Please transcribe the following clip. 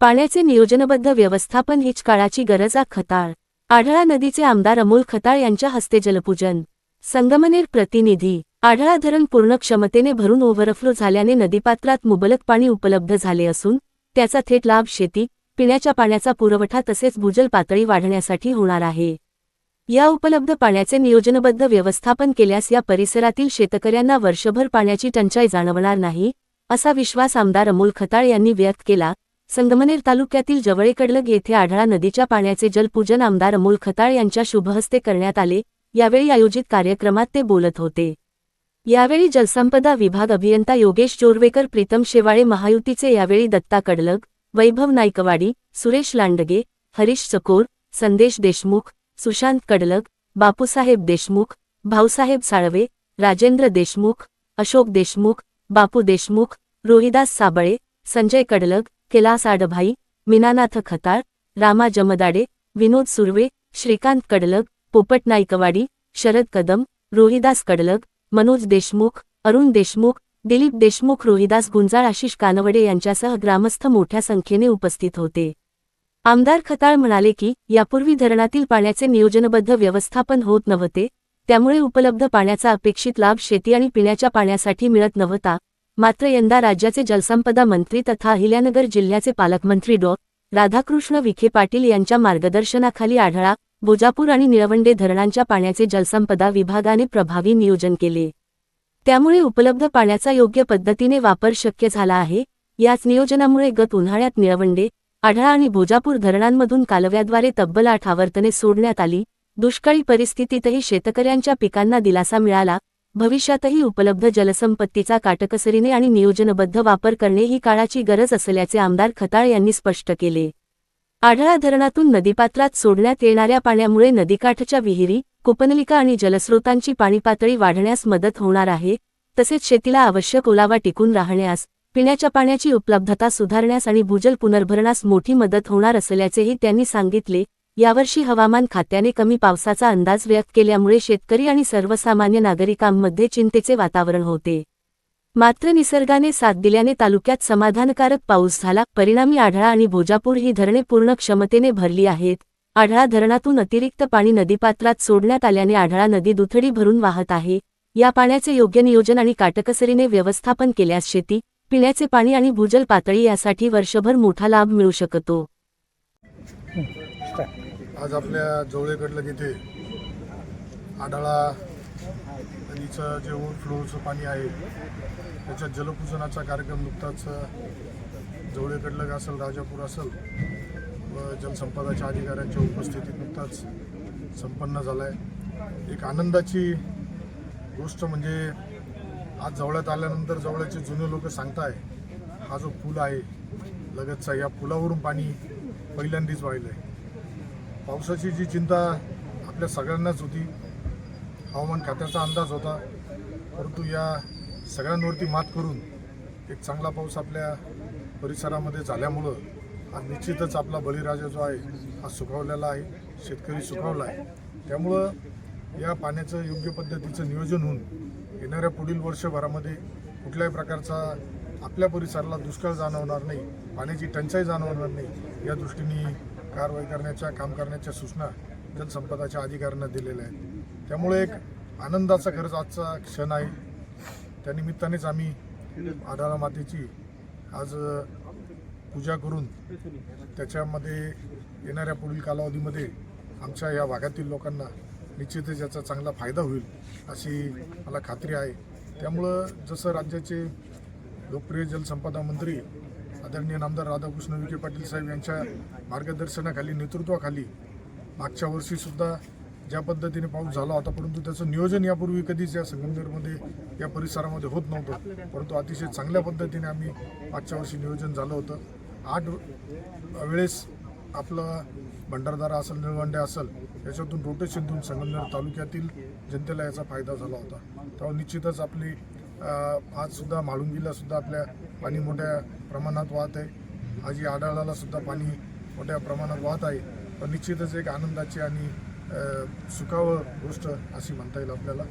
पाण्याचे नियोजनबद्ध व्यवस्थापन हीच काळाची गरज. खताळ आढळा नदीचे आमदार अमोल खताळ यांच्या हस्ते जलपूजन. संगमनेर प्रतिनिधी. आढळा धरण पूर्ण क्षमतेने भरून ओव्हरफ्लो झाल्याने नदीपात्रात मुबलक पाणी उपलब्ध झाले असून त्याचा थेट लाभ शेती, पिण्याच्या पाण्याचा पुरवठा तसेच भूजल पातळी वाढण्यासाठी होणार आहे. या उपलब्ध पाण्याचे नियोजनबद्ध व्यवस्थापन केल्यास या परिसरातील शेतकऱ्यांना वर्षभर पाण्याची टंचाई जाणवणार नाही, असा विश्वास आमदार अमोल खताळ यांनी व्यक्त केला. संगमनेर तालुक्यातील जवळेकडलग येथे आढळा नदीच्या पाण्याचे जलपूजन आमदार अमोल खताळ यांच्या शुभहस्ते करण्यात आले. यावेळी आयोजित कार्यक्रमात ते बोलत होते. यावेळी जलसंपदा विभाग अभियंता योगेश जोरवेकर, प्रीतम शेवाळे महायुतीचे यावेळी दत्ता कडलग, वैभव नाईकवाडी, सुरेश लांडगे, हरीश चकोर, संदेश देशमुख, सुशांत कडलग, बापूसाहेब देशमुख, भाऊसाहेब साळवे, राजेंद्र देशमुख, अशोक देशमुख, बापू देशमुख, रोहिदास साबळे, संजय कडलग, कैलास आडभाई, मीनानाथ खताळ, रामा जमदाडे, विनोद सुर्वे, श्रीकांत कडलग, पोपट नाईकवाडी, शरद कदम, रोहिदास कडलग, मनोज देशमुख, अरुण देशमुख, दिलीप देशमुख, रोहिदास गुंजाळ, आशिष कानवडे यांच्यासह ग्रामस्थ मोठ्या संख्येने उपस्थित होते. आमदार खताळ म्हणाले की यापूर्वी धरणातील पाण्याचे नियोजनबद्ध व्यवस्थापन होत नव्हते, त्यामुळे उपलब्ध पाण्याचा अपेक्षित लाभ शेती आणि पिण्याच्या पाण्यासाठी मिळत नव्हता. मात्र यंदा राज्याचे जलसंपदा मंत्री तथा अहिल्यानगर जिल्ह्याचे पालकमंत्री डॉ. राधाकृष्ण विखे पाटील यांच्या मार्गदर्शनाखाली आढळा, भोजापूर आणि निळवंडे धरणांच्या पाण्याचे जलसंपदा विभागाने प्रभावी नियोजन केले. त्यामुळे उपलब्ध पाण्याचा योग्य पद्धतीने वापर शक्य झाला आहे. याच नियोजनामुळे गत उन्हाळ्यात निळवंडे, आढळा आणि भोजापूर धरणांमधून कालव्याद्वारे तब्बल 8 आवर्तने सोडण्यात आली. दुष्काळी परिस्थितीतही शेतकऱ्यांच्या पिकांना दिलासा मिळाला. भविष्यातही उपलब्ध जलसंपत्तीचा काटकसरीने आणि नियोजनबद्ध वापर करणे ही काळाची गरज असल्याचे आमदार खताळ यांनी स्पष्ट केले. आढळा धरणातून नदीपात्रात सोडण्यात येणाऱ्या पाण्यामुळे नदीकाठच्या विहिरी, कूपनलिका आणि जलस्रोतांची पाणीपातळी वाढण्यास मदत होणार आहे. तसेच शेतीला आवश्यक ओलावा टिकून राहण्यास, पिण्याच्या पाण्याची उपलब्धता सुधारण्यास आणि भूजल पुनर्भरणास मोठी मदत होणार असल्याचेही त्यांनी सांगितले. यावर्षी हवामान खात्याने कमी पावसाचा अंदाज व्यक्त केल्यामुळे शेतकरी आणि सर्वसामान्य नागरिकांमध्ये चिंतेचे वातावरण होते. मात्र निसर्गाने साथ दिल्याने तालुक्यात समाधानकारक पाऊस झाला. परिणामी आढळा आणि भोजापूर ही धरणे पूर्ण क्षमतेने भरली आहेत. आढळा धरणातून अतिरिक्त पाणी नदीपात्रात सोडण्यात आल्याने आढळा नदी दुथडी भरून वाहत आहे. या पाण्याचे योग्य नियोजन आणि काटकसरीने व्यवस्थापन केल्यास शेती, पिण्याचे पाणी आणि भूजल पातळी यासाठी वर्षभर मोठा लाभ मिळू शकतो. आज आपल्या जवळेकडलं इथे आढळा नदीचं जे ओव्हरफ्लोचं पाणी आहे त्याच्या जलपूजनाचा कार्यक्रम नुकताच जवळेकडलं असेल, राजापूर असेल व जलसंपदाच्या अधिकाऱ्यांच्या उपस्थितीत नुकताच संपन्न झाला आहे. एक आनंदाची गोष्ट म्हणजे आज जवळ्यात आल्यानंतर जवळचे जुने लोक सांगताय हा जो पूल आहे लगतचा, या पुलावरून पाणी पहिल्यांदाच वाहिलं आहे. पावसाची जी चिंता आपल्या सगळ्यांनाच होती, हवामान खात्याचा अंदाज होता, परंतु या सगळ्यांवरती मात करून एक चांगला पाऊस आपल्या परिसरामध्ये झाल्यामुळं आज निश्चितच आपला बळीराजा जो आहे हा सुखावलेला आहे, शेतकरी सुखावला आहे. त्यामुळं या पाण्याचं योग्य पद्धतीचं नियोजन होऊन येणाऱ्या पुढील वर्षभरामध्ये कुठल्याही प्रकारचा आपल्या परिसराला दुष्काळ जाणवणार नाही, पाण्याची टंचाई जाणवणार नाही, या दृष्टीने कारवाई करण्याच्या, काम करण्याच्या सूचना जलसंपदाच्या अधिकाऱ्यांना दिलेल्या आहेत. त्यामुळे एक आनंदाचा खरंच आजचा क्षण आहे. त्यानिमित्तानेच आम्ही आढळा मातेची आज पूजा करून त्याच्यामध्ये येणाऱ्या पुढील कालावधीमध्ये आमच्या या भागातील लोकांना निश्चितच याचा चांगला फायदा होईल अशी मला खात्री आहे. त्यामुळं जसं राज्याचे लोकप्रिय जलसंपदा मंत्री आदरणीय आमदार राधाकृष्ण विखे पाटील साहेब यांच्या मार्गदर्शनाखाली, नेतृत्वाखाली मागच्या वर्षीसुद्धा ज्या पद्धतीने पाऊस झाला होता, परंतु त्याचं नियोजन यापूर्वी कधीच या संगमनेरमध्ये या परिसरामध्ये होत नव्हतं, परंतु अतिशय चांगल्या पद्धतीने आम्ही मागच्या वर्षी नियोजन झालं होतं. 8 वेळेस आपलं भंडारदरा असेल, निळवंडे असेल, याच्यातून रोटेशन देऊन संगमनेर तालुक्यातील जनतेला याचा फायदा झाला होता. तेव्हा निश्चितच आपली आजसुद्धा म्हाळुंगीलासुद्धा आपल्या पाणी मोठ्या प्रमाणात वाहत आहे. आजी आढळालासुद्धा पाणी मोठ्या प्रमाणात वाहत आहे. पण निश्चितच एक आनंदाची आणि सुखावं गोष्ट अशी म्हणता येईल आपल्याला.